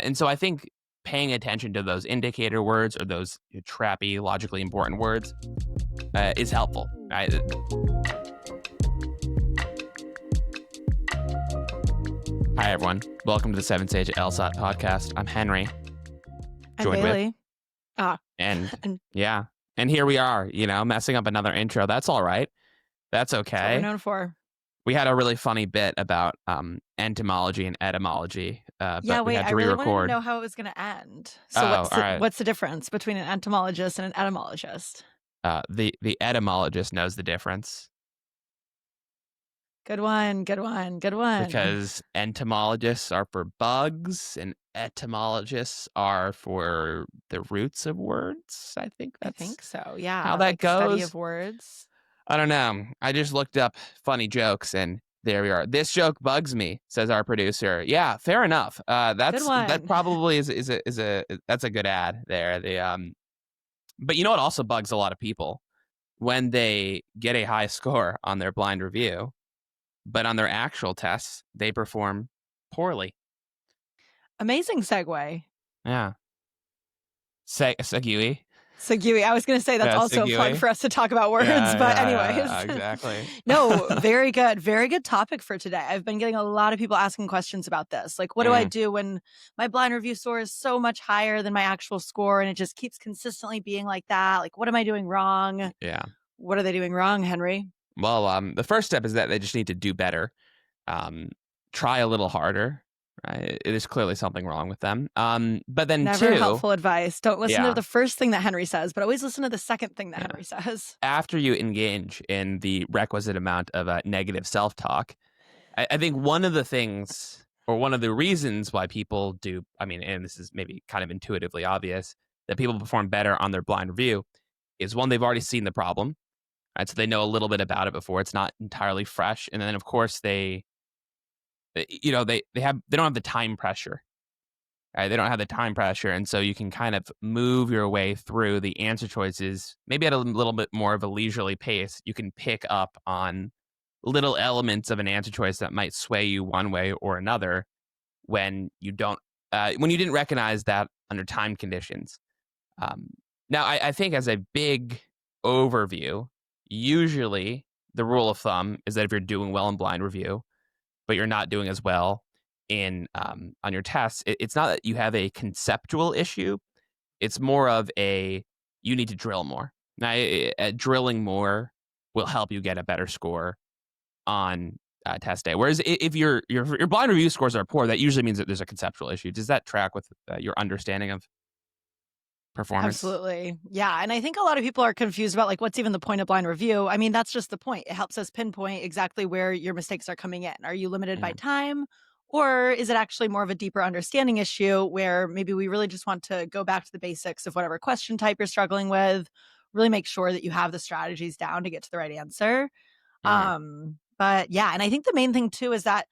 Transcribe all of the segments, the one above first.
And so I think paying attention to those indicator words or those trappy, logically important words is helpful. Hi, everyone. Welcome to the 7 Sage LSAT podcast. I'm Henry. I'm Joined with. Bailey. And And yeah. And here we are, messing up another intro. That's all right. That's that's what we're okay. known for. We had a really funny bit about entomology and etymology, Yeah, but we wait, had I to really wanted to re-record. know how it was going to end. So Oh, all right. what's the difference between an entomologist and an etymologist? The etymologist knows the difference Good one. because entomologists are for bugs and etymologists are for the roots of words. I think I that's think so. Yeah, how that like study goes. of words. I don't know. I just looked up funny jokes and there we are. This joke bugs me, says our producer. Yeah, fair enough. Good That one. probably is a that's a good ad there. But you know what also bugs a lot of people when they get a high score on their blind review, but on their actual tests they perform poorly. Amazing segue. Yeah. Segue. Segue. I was going to say that's also a plug for us to talk about words, but anyways. Exactly. No, very good. Very good topic for today. I've been getting a lot of people asking questions about this. Like, what do I do when my blind review score is so much higher than my actual score and it just keeps consistently being like that? Like, what am I doing wrong? Yeah. What are they doing wrong, Henry? Well, the first step is that they just need to do better. Try a little harder. Right? It is clearly something wrong with them. But then Never helpful advice. Don't listen to the first thing that Henry says, but always listen to the second thing that Henry says. After you engage in the requisite amount of negative self-talk, I think one of the things or one of the reasons why people do, and this is maybe kind of intuitively obvious, that people perform better on their blind review is one, they've already seen the problem. Right? So they know a little bit about it before. It's not entirely fresh. And then, of course, they don't have the time pressure. Right? They don't have the time pressure. And so you can kind of move your way through the answer choices, maybe at a little bit more of a leisurely pace. You can pick up on little elements of an answer choice that might sway you one way or another when you didn't recognize that under time conditions. Now, I think as a big overview, usually the rule of thumb is that if you're doing well in blind review, but you're not doing as well on your tests, it's not that you have a conceptual issue. It's more of you need to drill more. Now, drilling more will help you get a better score on test day. Whereas if your blind review scores are poor, that usually means that there's a conceptual issue. Does that track with your understanding of performance? Absolutely. Yeah. And I think a lot of people are confused about like, what's even the point of blind review? I mean, that's just the point. It helps us pinpoint exactly where your mistakes are coming in. Are you limited by time? Or is it actually more of a deeper understanding issue where maybe we really just want to go back to the basics of whatever question type you're struggling with, really make sure that you have the strategies down to get to the right answer. But yeah, and I think the main thing too is that,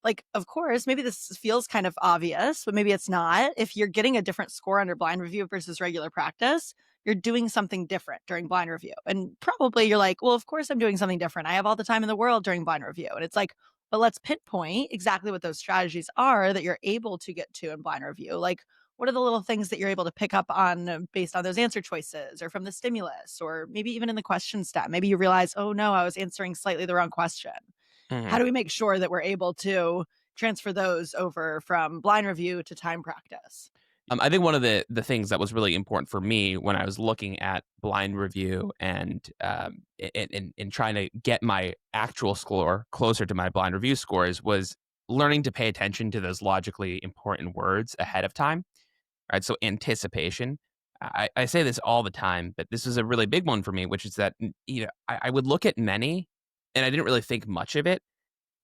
like, of course, maybe this feels kind of obvious, but maybe it's not. If you're getting a different score under blind review versus regular practice, you're doing something different during blind review. And probably you're like, well, of course I'm doing something different. I have all the time in the world during blind review. And it's like, but let's pinpoint exactly what those strategies are that you're able to get to in blind review. Like, what are the little things that you're able to pick up on based on those answer choices or from the stimulus or maybe even in the question step? Maybe you realize, oh no, I was answering slightly the wrong question. How do we make sure that we're able to transfer those over from blind review to time practice? I think one of the things that was really important for me when I was looking at blind review and in trying to get my actual score closer to my blind review scores was learning to pay attention to those logically important words ahead of time. Right? So anticipation. I say this all the time, but this is a really big one for me, which is that I would look at many and I didn't really think much of it.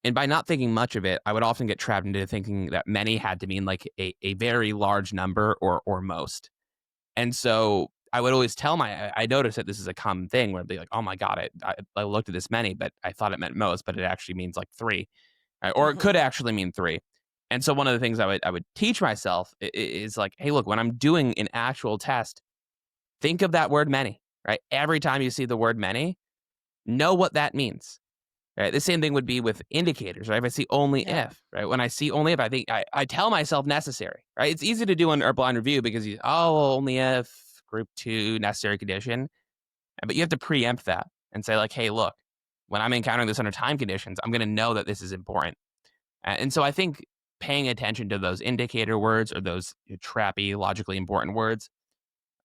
And by not thinking much of it, I would often get trapped into thinking that many had to mean like a very large number or most. And so I would always tell I noticed that this is a common thing where I'd be like, oh my God, I looked at this many, but I thought it meant most, but it actually means like 3. Right? Or it could actually mean 3. And so one of the things I would teach myself is like, hey, look, when I'm doing an actual test, think of that word many, right? Every time you see the word many, know what that means. Right? The same thing would be with indicators, right? If I see only Yep. if, right? When I see only if, I think I tell myself necessary, right? It's easy to do in our blind review because only if group two necessary condition, but you have to preempt that and say like, hey, look, when I'm encountering this under time conditions, I'm going to know that this is important. And so I think paying attention to those indicator words or those trappy, logically important words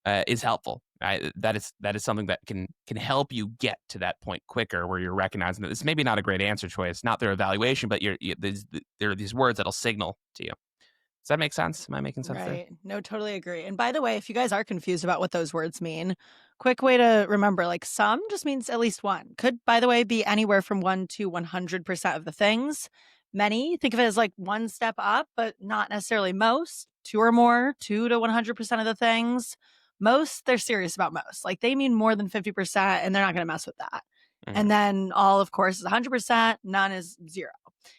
is helpful. Right? That is something that can help you get to that point quicker, where you're recognizing that this may be not a great answer choice, not their evaluation, but there are these words that'll signal to you. Does that make sense? Am I making sense there? Right. No, totally agree. And by the way, if you guys are confused about what those words mean, quick way to remember like some just means at least one. Could, by the way, be anywhere from 1 to 100% of the things. Many think of it as like one step up, but not necessarily most. Two or more, 2 to 100% of the things. Most, they're serious about most. Like they mean more than 50%, and they're not going to mess with that. Mhm. And then all, of course, is 100%, none is zero.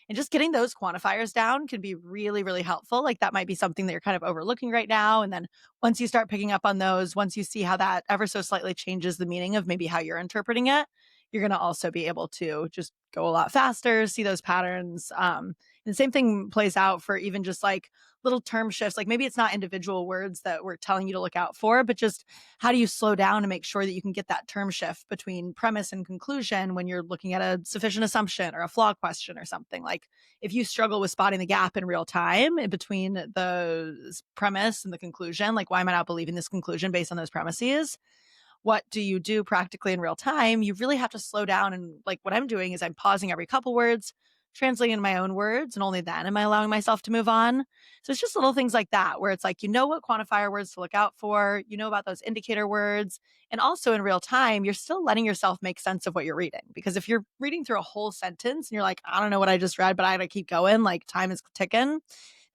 And just getting those quantifiers down can be really, really helpful. Like that might be something that you're kind of overlooking right now. And then once you start picking up on those, once you see how that ever so slightly changes the meaning of maybe how you're interpreting it, you're going to also be able to just go a lot faster, see those patterns. And the same thing plays out for even just like little term shifts. Like maybe it's not individual words that we're telling you to look out for, but just how do you slow down to make sure that you can get that term shift between premise and conclusion when you're looking at a sufficient assumption or a flaw question or something? Like if you struggle with spotting the gap in real time in between the premise and the conclusion, like why am I not believing this conclusion based on those premises? What do you do practically in real time? You really have to slow down. And like what I'm doing is I'm pausing every couple words, translating in my own words, and only then am I allowing myself to move on. So it's just little things like that where it's like, you know what quantifier words to look out for, you know about those indicator words. And also in real time, you're still letting yourself make sense of what you're reading. Because if you're reading through a whole sentence and you're like, I don't know what I just read, but I gotta keep going, like time is ticking,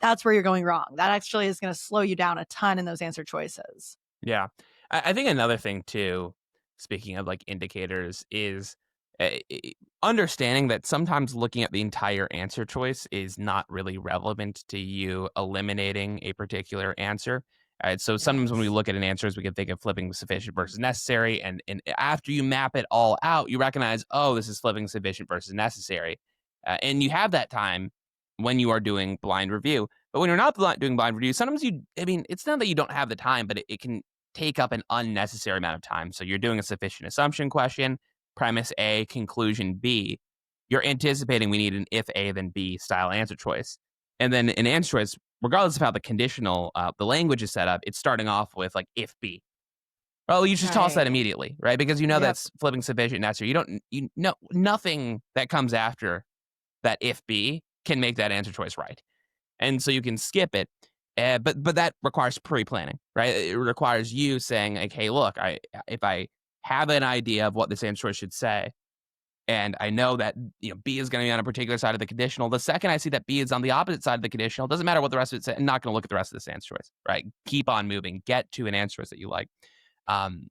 that's where you're going wrong. That actually is going to slow you down a ton in those answer choices. Yeah. I think another thing too, speaking of like indicators, is understanding that sometimes looking at the entire answer choice is not really relevant to you eliminating a particular answer. So sometimes when we Yes. look at an answers, we can think of flipping sufficient versus necessary, and after you map it all out, you recognize, oh, this is flipping sufficient versus necessary, and you have that time when you are doing blind review. But when you're not doing blind review, sometimes I mean, it's not that you don't have the time, but it can take up an unnecessary amount of time. So you're doing a sufficient assumption question, premise A, conclusion B. You're anticipating we need an if A, then B style answer choice. And then an answer choice, regardless of how the conditional, the language is set up, it's starting off with like if B. Well, you just toss that Right. immediately, right? Because you know Yep. that's flipping sufficient necessary. You know, nothing that comes after that if B can make that answer choice right, and so you can skip it. But that requires pre-planning, right? It requires you saying like, "Hey, look, I if I have an idea of what this answer choice should say, and I know that B is going to be on a particular side of the conditional. The second I see that B is on the opposite side of the conditional, doesn't matter what the rest of it says. I'm not going to look at the rest of this answer choice, right? Keep on moving, get to an answer choice that you like. Um,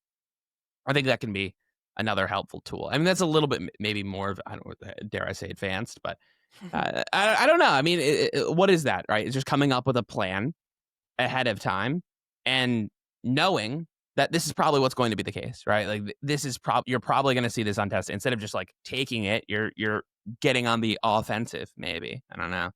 I think that can be another helpful tool. I mean, that's a little bit maybe more of I don't know, dare I say advanced, but I don't know. I mean, what is that, right? It's just coming up with a plan ahead of time and knowing that this is probably what's going to be the case, right? Like this is you're probably going to see this on test instead of just like taking it. You're getting on the offensive, maybe. I don't know.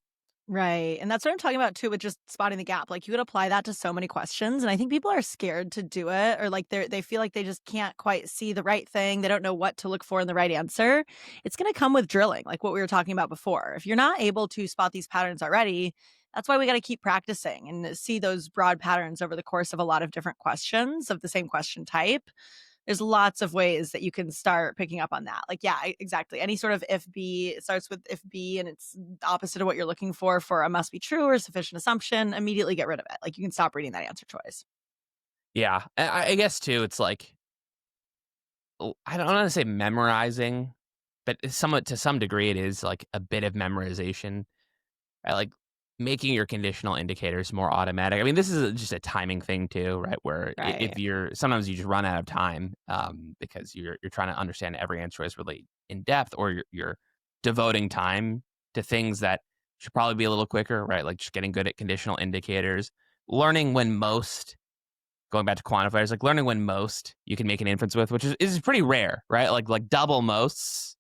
Right. And that's what I'm talking about too with just spotting the gap. Like you could apply that to so many questions. And I think people are scared to do it or like they feel like they just can't quite see the right thing. They don't know what to look for in the right answer. It's going to come with drilling, like what we were talking about before. If you're not able to spot these patterns already, that's why we got to keep practicing and see those broad patterns over the course of a lot of different questions of the same question type. There's lots of ways that you can start picking up on that. Like, yeah, exactly. Any sort of if B, it starts with if B and it's the opposite of what you're looking for a must be true or sufficient assumption, immediately get rid of it. Like, you can stop reading that answer choice. Yeah, I guess too. It's like I don't want to say memorizing, but it's somewhat to some degree it is like a bit of memorization. I like making your conditional indicators more automatic. I mean, this is just a timing thing too, right? Where if Right. you're sometimes you just run out of time because you're trying to understand every answer is really in depth, or you're devoting time to things that should probably be a little quicker, right? Like just getting good at conditional indicators, learning when most. Going back to quantifiers, like learning when most you can make an inference with, which is pretty rare, right? Like double mosts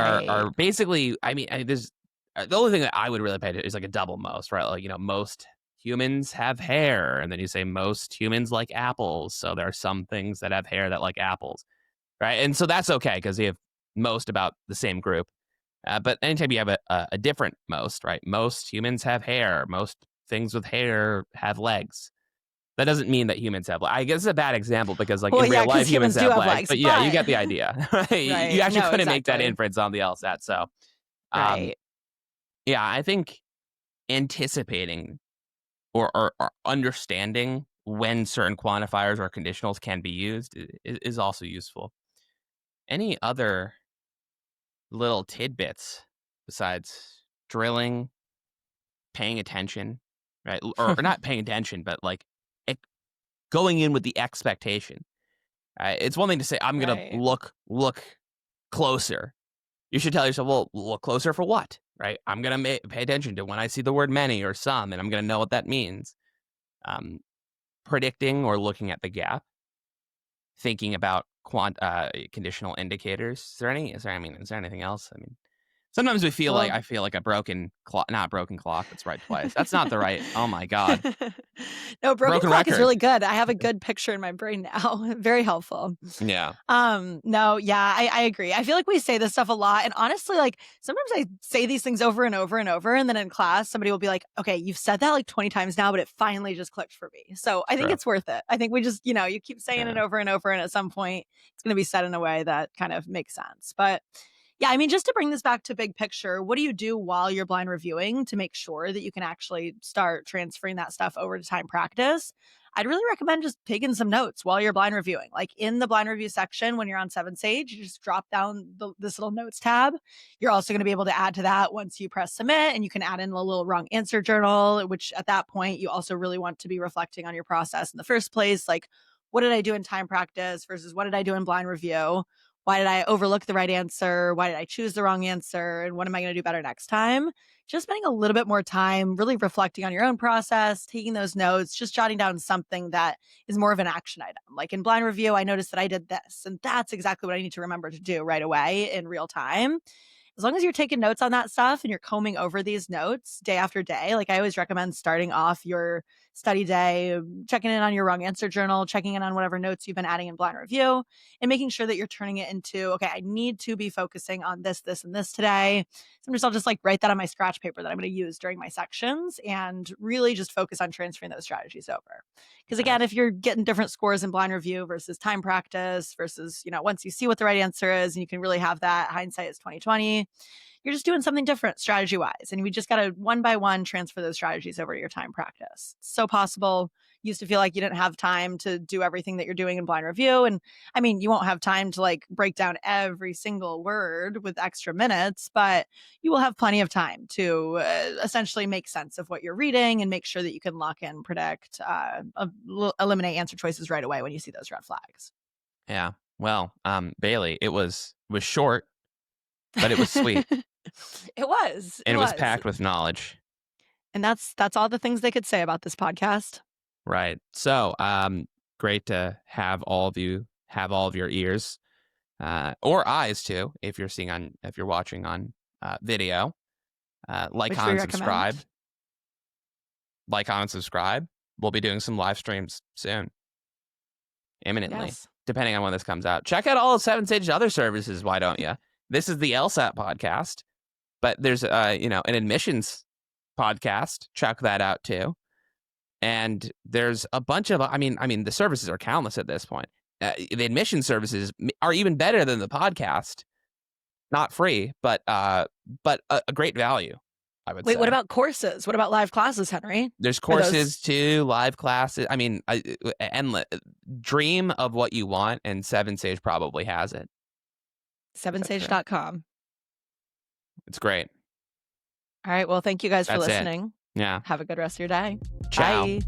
Right. are basically, there's the only thing that I would really pay to is like a double most, right? Like, most humans have hair, and then you say most humans like apples. So there are some things that have hair that like apples, right? And so that's okay because you have most about the same group. But anytime you have a different most, right? Most humans have hair. Most things with hair have legs. That doesn't mean that humans have. I guess it's a bad example because, like, Well, in yeah, real life, because humans humans do have have legs. legs, But yeah, you but get the idea. Right? You right. actually No, couldn't make that exactly. inference on the LSAT. So, um, Right. yeah, I think anticipating or understanding when certain quantifiers or conditionals can be used is also useful. Any other little tidbits besides drilling, paying attention, right? Or not paying attention, but like it, going in with the expectation. It's one thing to say, I'm going to Right. look closer. You should tell yourself, well, look closer for what, right? I'm going to pay attention to when I see the word many or some, and I'm going to know what that means. Um, Predicting or looking at the gap, thinking about conditional indicators. Is there anything else? Sometimes Well, I feel like a broken clock, not broken clock. That's right twice. That's not the right. Oh my God, no, broken broken clock is record. really good. I have a good picture in my brain now. Very helpful. Yeah, No, yeah, I agree. I feel like we say this stuff a lot. And honestly, like sometimes I say these things over and over and over. And then in class, somebody will be like, okay, you've said that like 20 times now, but it finally just clicked for me. So I think true. it's worth it. I think we just, you keep saying Yeah, it over and over. And at some point, it's going to be said in a way that kind of makes sense. But yeah, I mean, just to bring this back to big picture, what do you do while you're blind reviewing to make sure that you can actually start transferring that stuff over to time practice? I'd really recommend just taking some notes while you're blind reviewing. Like in the blind review section, when you're on 7Sage, you just drop down this little notes tab. You're also going to be able to add to that once you press submit, and you can add in a little wrong answer journal, which at that point, you also really want to be reflecting on your process in the first place. Like, what did I do in time practice versus what did I do in blind review? Why did I overlook the right answer? Why did I choose the wrong answer? And what am I going to do better next time? Just spending a little bit more time really reflecting on your own process, taking those notes, just jotting down something that is more of an action item. Like in blind review, I noticed that I did this, and that's exactly what I need to remember to do right away in real time. As long as you're taking notes on that stuff and you're combing over these notes day after day, like I always recommend starting off your study day, checking in on your wrong answer journal, checking in on whatever notes you've been adding in blind review, and making sure that you're turning it into, okay, I need to be focusing on this, this, and this today. Sometimes I'll just like write that on my scratch paper that I'm going to use during my sections and really just focus on transferring those strategies over. Because again, nice. if you're getting different scores in blind review versus time practice versus, once you see what the right answer is and you can really have that hindsight is 2020, you're just doing something different strategy wise. And we just got to one by one transfer those strategies over to your time practice. It's so possible. Used to feel like you didn't have time to do everything that you're doing in blind review. And I mean, you won't have time to like break down every single word with extra minutes, but you will have plenty of time to essentially make sense of what you're reading and make sure that you can lock in, predict, eliminate answer choices right away when you see those red flags. Yeah. Well, Bailey, it was short, but it was sweet, It was. and It it was was. packed with knowledge. And that's all the things they could say about this podcast. Right. So, great to have all of you have all of your ears, or eyes too, if you're watching on video. Like, Which we comment, subscribe. recommend. Like, comment, subscribe. We'll be doing some live streams soon, imminently, Yes. depending on when this comes out. Check out all of 7Sage's other services. Why don't you? This is the LSAT podcast, but there's an admissions podcast. Check that out too. And there's a bunch of, the services are countless at this point. The admission services are even better than the podcast. Not free, but a great value, I would Wait, what say. about courses? What about live classes, Henry? There's Are those courses too, live classes. Endless. Dream of what you want, and 7Sage probably has it. For sure. 7sage.com? It's great. All right. Well, thank you guys for That's it. listening. Yeah. Have a good rest of your day. Ciao. Bye.